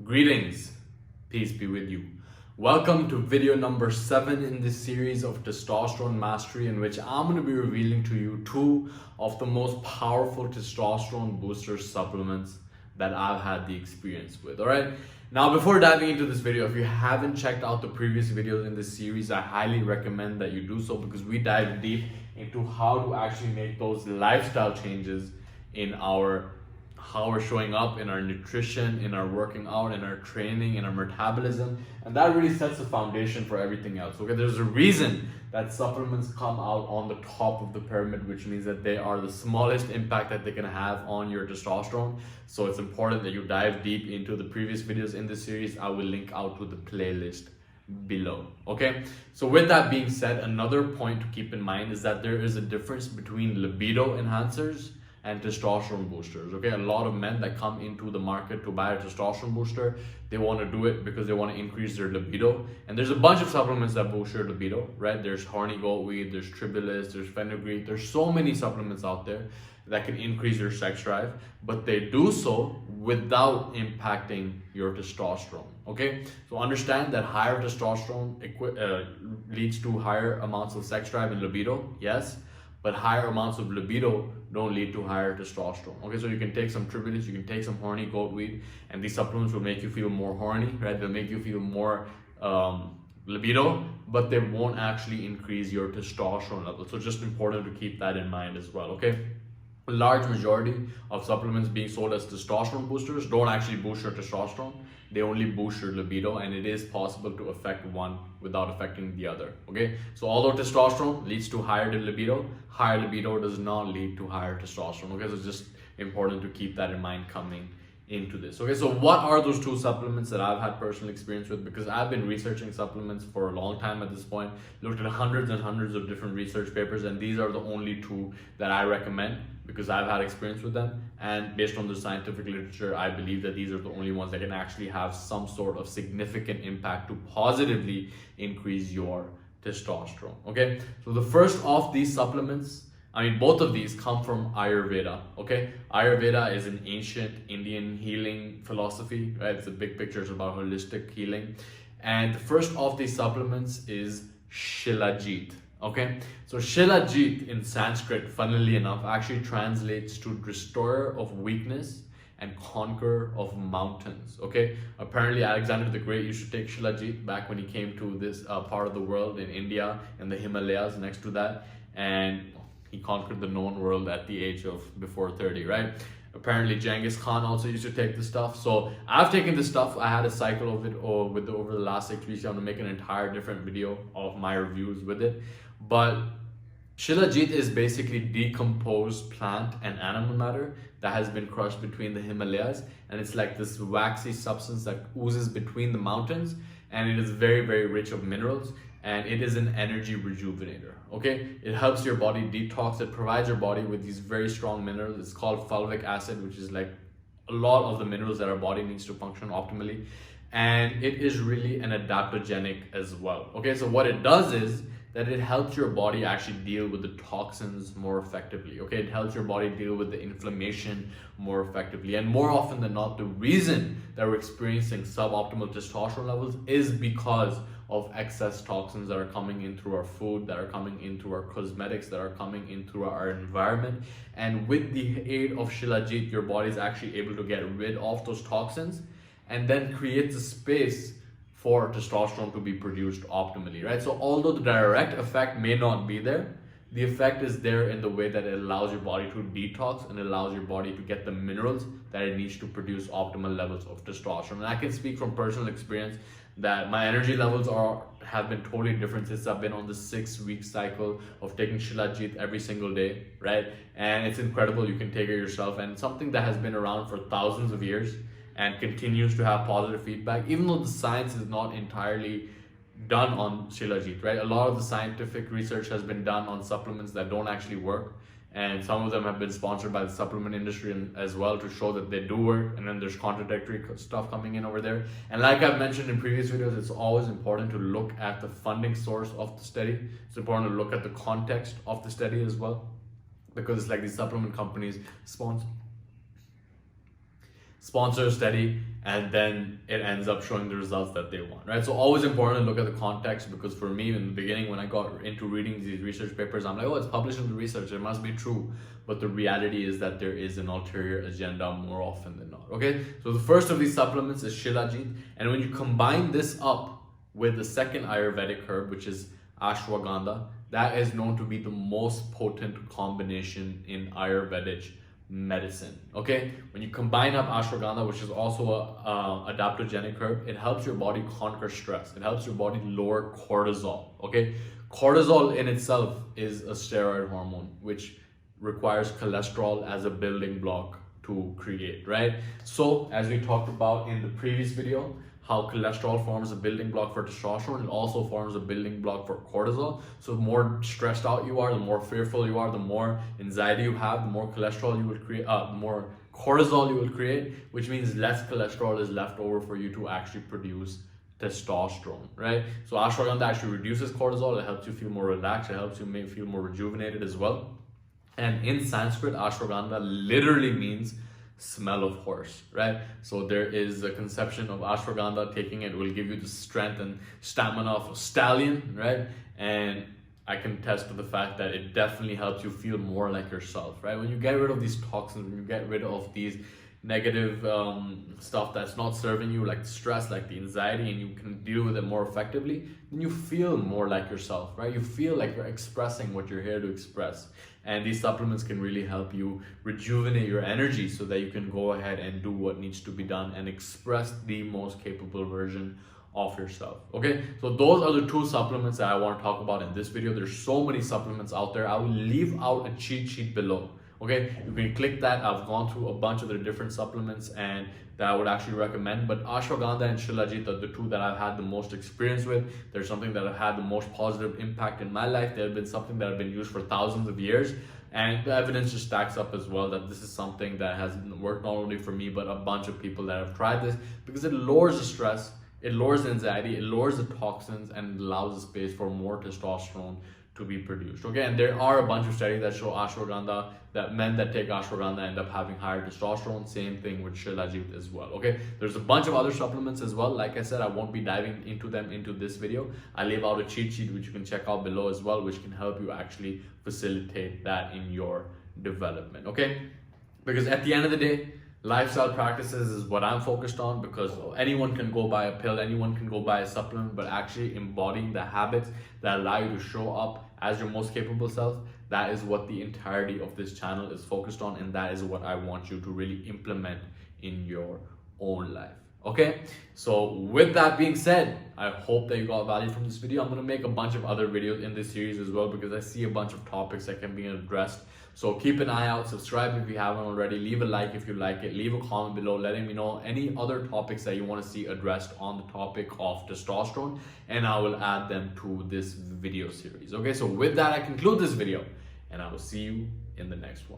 Greetings, peace be with you. Welcome to video number 7 in this series of testosterone mastery, in which I'm going to be revealing to you 2 of the most powerful testosterone booster supplements that I've had the experience with. Alright, now before diving into this video, if you haven't checked out the previous videos in this series, I highly recommend that you do so, because we dive deep into how to actually make those lifestyle changes in how we're showing up in our nutrition, in our working out, in our training, in our metabolism, and that really sets the foundation for everything else. Okay, there's a reason that supplements come out on the top of the pyramid, which means that they are the smallest impact that they can have on your testosterone. So it's important that you dive deep into the previous videos in this series. I will link out to the playlist below. Okay, so with that being said, another point to keep in mind is that there is a difference between libido enhancers and testosterone boosters. Okay, a lot of men that come into the market to buy a testosterone booster, they want to do it because they want to increase their libido, and there's a bunch of supplements that boost your libido, right? There's horny goat weed, there's tribulus, there's fenugreek, there's so many supplements out there that can increase your sex drive, but they do so without impacting your testosterone. Okay, so understand that higher testosterone leads to higher amounts of sex drive and libido, yes, but higher amounts of libido don't lead to higher testosterone. Okay, so you can take some tribulus, you can take some horny goat weed, and these supplements will make you feel more horny, right? They'll make you feel more libido, but they won't actually increase your testosterone level. So just important to keep that in mind as well. Okay, a large majority of supplements being sold as testosterone boosters don't actually boost your testosterone. They only boost your libido, and it is possible to affect one without affecting the other. Okay, so although testosterone leads to higher libido does not lead to higher testosterone. Okay, so it's just important to keep that in mind coming into this. Okay, so what are those 2 supplements that I've had personal experience with? Because I've been researching supplements for a long time at this point, looked at hundreds and hundreds of different research papers, and these are the only 2 that I recommend because I've had experience with them, and based on the scientific literature, I believe that these are the only ones that can actually have some sort of significant impact to positively increase your testosterone. Okay, so the first of these supplements, both of these come from Ayurveda. Okay, Ayurveda is an ancient Indian healing philosophy, right? It's a big picture, it's about holistic healing. And the first of these supplements is Shilajit. Okay, so Shilajit in Sanskrit, funnily enough, actually translates to restorer of weakness and conqueror of mountains. Okay, apparently Alexander the Great used to take Shilajit back when he came to this part of the world in India and the Himalayas next to that, and he conquered the known world at the age of before 30, right? Apparently Genghis Khan also used to take this stuff. So I've taken this stuff. I had a cycle of it over the last 6 weeks. I'm gonna make an entire different video of my reviews with it. But Shilajit is basically decomposed plant and animal matter that has been crushed between the Himalayas, and it's like this waxy substance that oozes between the mountains, and it is very, very rich of minerals, and it is an energy rejuvenator. Okay, it helps your body detox. It provides your body with these very strong minerals. It's called fulvic acid, which is like a lot of the minerals that our body needs to function optimally, and it is really an adaptogenic as well. Okay, so what it does is that it helps your body actually deal with the toxins more effectively. Okay, it helps your body deal with the inflammation more effectively, and more often than not, the reason that we're experiencing suboptimal testosterone levels is because of excess toxins that are coming in through our food, that are coming in through our cosmetics, that are coming in through our environment. And with the aid of Shilajit, your body is actually able to get rid of those toxins and then creates a space for testosterone to be produced optimally, right? So although the direct effect may not be there, the effect is there in the way that it allows your body to detox and allows your body to get the minerals that it needs to produce optimal levels of testosterone. And I can speak from personal experience that my energy levels have been totally different since I've been on the 6-week cycle of taking Shilajit every single day, right? And it's incredible. You can take it yourself, and something that has been around for thousands of years and continues to have positive feedback, even though the science is not entirely done on Shilajit, right? A lot of the scientific research has been done on supplements that don't actually work, and some of them have been sponsored by the supplement industry as well to show that they do work, and then there's contradictory stuff coming in over there. And like I've mentioned in previous videos, it's always important to look at the funding source of the study. It's important to look at the context of the study as well, because it's like these supplement companies sponsor a study, and then it ends up showing the results that they want, right? So always important to look at the context, because for me in the beginning when I got into reading these research papers, I'm like, oh, it's published in the research, it must be true. But the reality is that there is an ulterior agenda more often than not, okay? So the first of these supplements is Shilajit, and when you combine this up with the second Ayurvedic herb, which is Ashwagandha, that is known to be the most potent combination in Ayurvedic medicine, okay? When you combine up Ashwagandha, which is also a adaptogenic herb, it helps your body conquer stress. It helps your body lower cortisol, okay? Cortisol in itself is a steroid hormone, which requires cholesterol as a building block to create, right? So as we talked about in the previous video, how cholesterol forms a building block for testosterone, it also forms a building block for cortisol. So the more stressed out you are, the more fearful you are, the more anxiety you have, the more cholesterol you will create, more cortisol you will create, which means less cholesterol is left over for you to actually produce testosterone, right? So ashwagandha actually reduces cortisol, it helps you feel more relaxed, it helps you feel more rejuvenated as well. And in Sanskrit, ashwagandha literally means smell of horse, right? So there is a conception of ashwagandha, taking it will give you the strength and stamina of a stallion, right? And I can attest to the fact that it definitely helps you feel more like yourself, right? When you get rid of these toxins, when you get rid of these negative stuff that's not serving you, like stress, like the anxiety, and you can deal with it more effectively, then you feel more like yourself, right? You feel like you're expressing what you're here to express. And these supplements can really help you rejuvenate your energy so that you can go ahead and do what needs to be done and express the most capable version of yourself, okay? So those are the two supplements that I want to talk about in this video. There's so many supplements out there. I will leave out a cheat sheet below, okay? You can click that. I've gone through a bunch of the different supplements and that I would actually recommend, but ashwagandha and shilajit are the two that I've had the most experience with. They're something that have had the most positive impact in my life. They've been something that have been used for thousands of years, and the evidence just stacks up as well that this is something that has worked not only for me but a bunch of people that have tried this, because it lowers the stress, it lowers the anxiety, it lowers the toxins, and allows the space for more testosterone to be produced, okay? And there are a bunch of studies that show ashwagandha, that men that take ashwagandha end up having higher testosterone. Same thing with shilajit as well, okay? There's a bunch of other supplements as well. Like I said, I won't be diving into them into this video. I leave out a cheat sheet which you can check out below as well, which can help you actually facilitate that in your development, okay? Because at the end of the day, lifestyle practices is what I'm focused on, because anyone can go buy a pill, anyone can go buy a supplement, but actually embodying the habits that allow you to show up as your most capable self, that is what the entirety of this channel is focused on, and that is what I want you to really implement in your own life, okay? So with that being said, I hope that you got value from this video. I'm going to make a bunch of other videos in this series as well, because I see a bunch of topics that can be addressed. So keep an eye out, subscribe if you haven't already, leave a like if you like it, leave a comment below letting me know any other topics that you want to see addressed on the topic of testosterone, and I will add them to this video series, okay? So with that, I conclude this video, and I will see you in the next one.